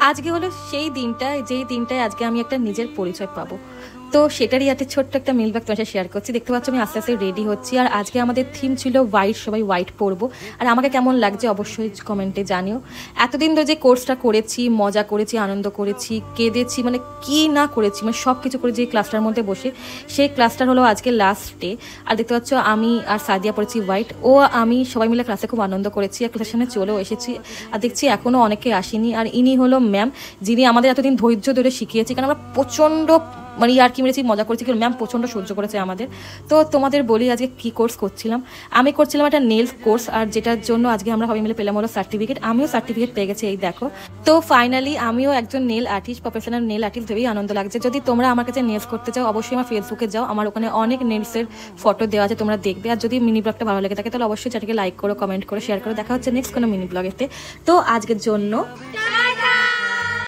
আজকে হলো সেই দিনটা, যেই দিনটায় আজকে আমি একটা নিজের পরিচয় পাবো। তো সেটারই একটা ছোট্ট একটা মিল ব্লগ তোমার সাথে শেয়ার করছি। দেখতে পাচ্ছ আমি আস্তে আস্তে রেডি হচ্ছি, আর আজকে আমাদের থিম ছিল হোয়াইট, সবাই হোয়াইট পরবো। আর আমাকে কেমন লাগছে অবশ্যই কমেন্টে জানিও। এতদিন ধরে যে কোর্সটা করেছি, মজা করেছি, আনন্দ করেছি, কেঁদেছি, মানে কি না করেছি, মানে সব কিছু করে যে ক্লাসটার মধ্যে বসে, সেই ক্লাসটার হলো আজকে লাস্ট ডে। আর দেখতে পাচ্ছ আমি আর সাদিয়া পড়েছি হোয়াইট, ও আমি সবাই মিলে ক্লাসে খুব আনন্দ করেছি, আর ক্লাসের সামনে চলেও এসেছি। আর দেখছি এখনও অনেকে আসেনি, আর ইনি হলো ম্যাম, যিনি আমাদের এতদিন ধৈর্য ধরে শিখিয়েছি, কারণ আমরা প্রচণ্ড মানে আর কি মেরেছি, মজা করেছি, কিন্তু ম্যাম প্রচণ্ড সহ্য করেছে আমাদের। তো তোমাদের বলি আজকে কী কোর্স করছিলাম। আমি করছিলাম একটা নেলস কোর্স, আর যেটার জন্য আজকে আমরা সবাই মিলে পেলাম হলো সার্টিফিকেট। আমিও সার্টিফিকেট পেয়ে গেছি, এই দেখো। তো ফাইনালি আমিও একজন nail artist, professional nail artist, ভেবেই আনন্দ লাগছে। যদি তোমরা আমার কাছে নেলস করতে চাও অবশ্যই আমার ফেসবুকে যাও, আমার ওখানে অনেক নেলসের ফটো দেওয়া আছে, তোমরা দেখবে। আর যদি মিনি ব্লগটা ভালো লেগে থাকে তাহলে অবশ্যই চ্যানেলকে লাইক করো, কমেন্ট করো, শেয়ার করো। দেখা হচ্ছে নেক্সট কোনো মিনি ব্লগেতে। তো আজকের জন্য